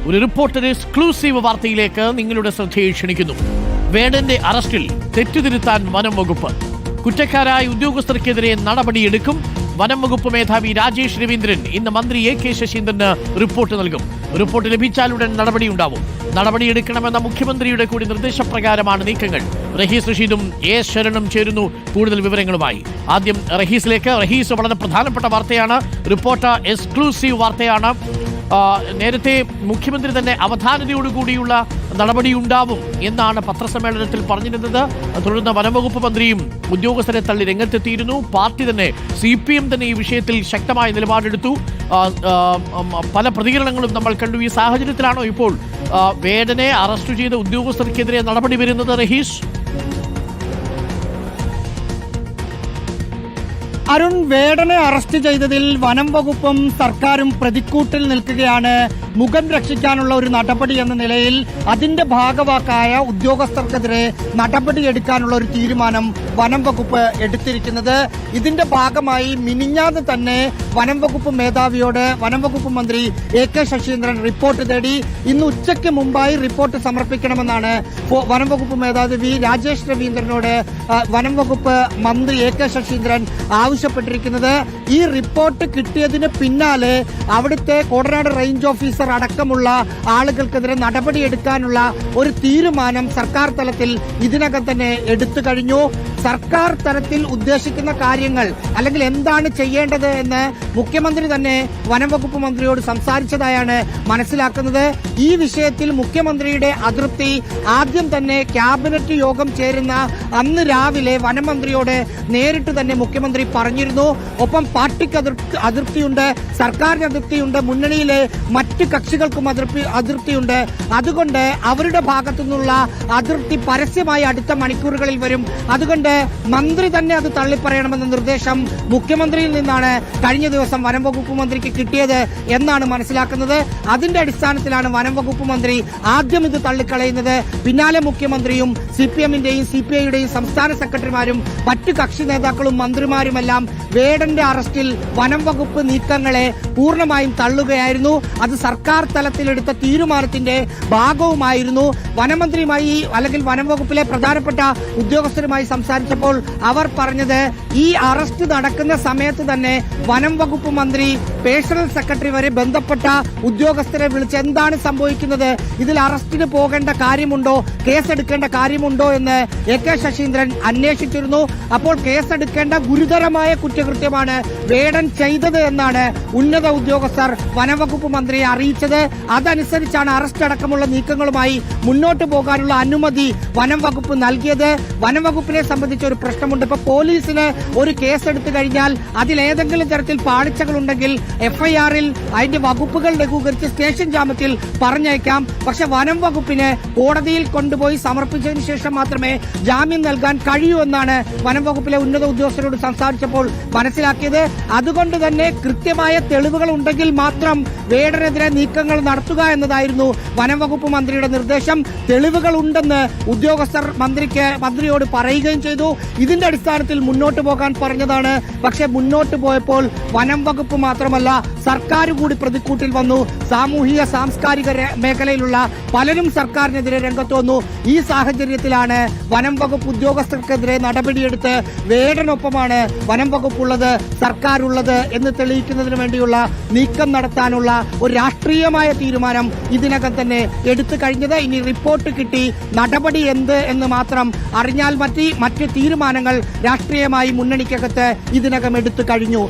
ഒരു reporter exclusive വാർത്തയിലേക്ക് നിങ്ങളുടെ ശ്രദ്ധയെ ക്ഷണിക്കുന്നു. വേടന്റെ അറസ്റ്റിൽ തെറ്റുതിരുത്താൻ വനം വകുപ്പ്. കുറ്റക്കാരായ ഉദ്യോഗസ്ഥർക്കെതിരെ നടപടിയെടുക്കും. വനം വകുപ്പ് മേധാവി രാജേഷ് രവീന്ദ്രൻ ഇന്ന് മന്ത്രി എ കെ ശശീന്ദ്രന് റിപ്പോർട്ട് നൽകും. റിപ്പോർട്ട് ലഭിച്ചാലുടൻ നടപടിയുണ്ടാവും. നടപടിയെടുക്കണമെന്ന മുഖ്യമന്ത്രിയുടെ കൂടി നിർദ്ദേശപ്രകാരമാണ് നീക്കങ്ങൾ. റഹീസ് റഷീദും എ ശരണും ചേരുന്നു കൂടുതൽ വിവരങ്ങളുമായി. ആദ്യം റഹീസിലേക്ക്. റഹീസ്, വളരെ പ്രധാനപ്പെട്ട വാർത്തയാണ്, റിപ്പോർട്ട് എക്സ്ക്ലൂസീവ് വാർത്തയാണ്. നേരത്തെ മുഖ്യമന്ത്രി തന്നെ അവധാനതയോടുകൂടിയുള്ള നടപടിയുണ്ടാവും എന്നാണ് പത്രസമ്മേളനത്തിൽ പറഞ്ഞിരുന്നത്. തുടർന്ന് വനംവകുപ്പ് മന്ത്രിയും ഉദ്യോഗസ്ഥരെ തള്ളി രംഗത്തെത്തിയിരുന്നു. പാർട്ടി തന്നെ CPM തന്നെ ഈ വിഷയത്തിൽ ശക്തമായ നിലപാടെടുത്തു. പല പ്രതികരണങ്ങളും നമ്മൾ കണ്ടു. ഈ സാഹചര്യത്തിലാണോ ഇപ്പോൾ വേടനെ അറസ്റ്റ് ചെയ്ത ഉദ്യോഗസ്ഥർക്കെതിരെ നടപടി വരുന്നത്? റഹീസ്, അരുൺ, വേടനെ അറസ്റ്റ് ചെയ്തതിൽ വനം വകുപ്പും സർക്കാരും പ്രതിക്കൂട്ടിൽ നിൽക്കുകയാണ്. മുഖം രക്ഷിക്കാനുള്ള ഒരു നടപടി എന്ന നിലയിൽ അതിന്റെ ഭാഗവാക്കായ ഉദ്യോഗസ്ഥർക്കെതിരെ നടപടിയെടുക്കാനുള്ള ഒരു തീരുമാനം വനം വകുപ്പ് എടുത്തിരിക്കുന്നത്. ഇതിന്റെ ഭാഗമായി മിനിഞ്ഞാന്ന് തന്നെ വനം വകുപ്പ് മേധാവിയോട് വനം വകുപ്പ് മന്ത്രി എ കെ ശശീന്ദ്രൻ റിപ്പോർട്ട് തേടി. ഇന്ന് ഉച്ചയ്ക്ക് മുമ്പായി റിപ്പോർട്ട് സമർപ്പിക്കണമെന്നാണ് വനം വകുപ്പ് മേധാവി രാജേഷ് രവീന്ദ്രനോട് വനം വകുപ്പ് മന്ത്രി എ കെ ശശീന്ദ്രൻ ആവശ്യപ്പെട്ടിരിക്കുന്നത്. ഈ റിപ്പോർട്ട് കിട്ടിയതിന് പിന്നാലെ അവിടുത്തെ കോടനാട് റേഞ്ച് ഓഫീസർ അടക്കമുള്ള ആളുകൾക്കെതിരെ നടപടിയെടുക്കാനുള്ള ഒരു തീരുമാനം സർക്കാർ തലത്തിൽ ഇതിനകം തന്നെ എടുത്തു കഴിഞ്ഞു. സർക്കാർ തലത്തിൽ ഉദ്ദേശിക്കുന്ന കാര്യങ്ങൾ അല്ലെങ്കിൽ എന്താണ് ചെയ്യേണ്ടത് എന്ന് മുഖ്യമന്ത്രി തന്നെ വനംവകുപ്പ് മന്ത്രിയോട് സംസാരിച്ചതായാണ് മനസ്സിലാക്കുന്നത്. ഈ വിഷയത്തിൽ മുഖ്യമന്ത്രിയുടെ അതൃപ്തി ആദ്യം തന്നെ ക്യാബിനറ്റ് യോഗം ചേരുന്ന അന്ന് രാവിലെ വനമന്ത്രിയോട് നേരിട്ട് തന്നെ മുഖ്യമന്ത്രി പറഞ്ഞിരുന്നു. ഒപ്പം പാർട്ടിക്ക് അതൃപ്തിയുണ്ട്, സർക്കാരിന് അതൃപ്തിയുണ്ട്, മുന്നണിയിലെ മറ്റ് കക്ഷികൾക്കും അതൃപ്തിയുണ്ട്. അതുകൊണ്ട് അവരുടെ ഭാഗത്തു നിന്നുള്ള അതൃപ്തി പരസ്യമായി അടുത്ത മണിക്കൂറുകളിൽ വരും. അതുകൊണ്ട് മന്ത്രി തന്നെ അത് തള്ളിപ്പറയണമെന്ന നിർദ്ദേശം മുഖ്യമന്ത്രിയിൽ നിന്നാണ് കഴിഞ്ഞ ദിവസം വനം വകുപ്പ് മന്ത്രിക്ക് കിട്ടിയത് എന്നാണ് മനസ്സിലാക്കുന്നത്. അതിന്റെ അടിസ്ഥാനത്തിലാണ് വനം വകുപ്പ് മന്ത്രി ആദ്യം ഇത് തള്ളിക്കളയുന്നത്. പിന്നാലെ മുഖ്യമന്ത്രിയും CPM-ന്റെയും CPI-യുടെയും സംസ്ഥാന സെക്രട്ടറിമാരും മറ്റ് കക്ഷി നേതാക്കളും മന്ത്രിമാരുമെല്ലാം വേടന്റെ അറസ്റ്റിൽ വനം വകുപ്പ് നീക്കങ്ങളെ പൂർണ്ണമായും തള്ളുകയായിരുന്നു. അത് സർക്കാർ തലത്തിലെടുത്ത തീരുമാനത്തിന്റെ ഭാഗവുമായിരുന്നു. വനമന്ത്രിയുമായി അല്ലെങ്കിൽ വനം വകുപ്പിലെ പ്രധാനപ്പെട്ട ഉദ്യോഗസ്ഥരുമായി സംസാരിച്ചപ്പോൾ അവർ പറഞ്ഞത് ഈ അറസ്റ്റ് നടക്കുന്ന സമയത്ത് തന്നെ വനം വകുപ്പ് മന്ത്രി പേഴ്സണൽ സെക്രട്ടറി വരെ ബന്ധപ്പെട്ട ഉദ്യോഗസ്ഥരെ വിളിച്ച് എന്താണ് സംഭവിക്കുന്നത്, ഇതിൽ അറസ്റ്റിന് പോകേണ്ട കാര്യമുണ്ടോ, കേസെടുക്കേണ്ട കാര്യമുണ്ടോ എന്ന് എ കെ ശശീന്ദ്രൻ അന്വേഷിച്ചിരുന്നു. അപ്പോൾ കേസെടുക്കേണ്ട ഗുരുതരമായ കുറ്റകൃത്യമാണ് വേടൻ ചെയ്തത് എന്നാണ് ഉന്നത ഉദ്യോഗസ്ഥർ വനംവകുപ്പ് മന്ത്രിയെ അറിയിച്ചത്. അതനുസരിച്ചാണ് അറസ്റ്റ് അടക്കമുള്ള നീക്കങ്ങളുമായി മുന്നോട്ട് പോകാനുള്ള അനുമതി വനം വകുപ്പ് നൽകിയത്. വനം വകുപ്പിനെ സംബന്ധിച്ച് ഒരു പ്രശ്നമുണ്ട്. ഇപ്പൊ പോലീസിന് ഒരു കേസെടുത്തു കഴിഞ്ഞാൽ അതിലേതെങ്കിലും തരത്തിൽ പാളിച്ചകളുണ്ടെങ്കിൽ FIR-ൽ അതിന്റെ വകുപ്പുകൾ ലഘൂകരിച്ച് സ്റ്റേഷൻ ജാമ്യത്തിൽ പറഞ്ഞേക്കാം. പക്ഷെ വനം വകുപ്പിന് കോടതിയിൽ കൊണ്ടുപോയി സമർപ്പിച്ചതിന് ശേഷം മാത്രമേ ജാമ്യം നൽകാൻ കഴിയൂ എന്നാണ് വനം വകുപ്പിലെ ഉന്നത ഉദ്യോഗസ്ഥരോട് സംസാരിച്ചപ്പോൾ മനസ്സിലാക്കിയത്. അതുകൊണ്ട് തന്നെ കൃത്യമായ തെളിവുകൾ ഉണ്ടെങ്കിൽ മാത്രം വേടനെതിരെ നീക്കങ്ങൾ നടത്തുക എന്നതായിരുന്നു വനം വകുപ്പ് മന്ത്രിയുടെ നിർദ്ദേശം. തെളിവുകൾ ഉണ്ടെന്ന് ഉദ്യോഗസ്ഥർ മന്ത്രിയോട് പറയുകയും ചെയ്തു. ഇതിന്റെ അടിസ്ഥാനത്തിൽ മുന്നോട്ട് പോകാൻ പറഞ്ഞതാണ്. പക്ഷെ മുന്നോട്ട് പോയപ്പോൾ വനം വകുപ്പ് മാത്രമല്ല സർക്കാർ കൂടി പ്രതിക്കൂട്ടിൽ വന്നു. സാമൂഹിക സാംസ്കാരിക മേഖലയിലുള്ള പലരും സർക്കാരിനെതിരെ രംഗത്ത് വന്നു. ഈ സാഹചര്യത്തിലാണ് വനം വകുപ്പ് ഉദ്യോഗസ്ഥർക്കെതിരെ നടപടിയെടുത്ത് വേടനൊപ്പമാണ് വനം വകുപ്പുള്ളത്, സർക്കാരുള്ളത് എന്ന് തെളിയിക്കുന്നതിന് വേണ്ടിയുള്ള നീക്കം നടത്താനുള്ള ഒരു രാഷ്ട്രീയമായ തീരുമാനം ഇതിനകം തന്നെ എടുത്തു കഴിഞ്ഞത്. ഇനി റിപ്പോർട്ട് കിട്ടി നടപടി എന്ത് എന്ന് മാത്രം അറിഞ്ഞാൽ മറ്റ് തീരുമാനങ്ങൾ രാഷ്ട്രീയമായി മുന്നണിക്കകത്ത് ഇതിനകം എടുത്തു കഴിഞ്ഞു.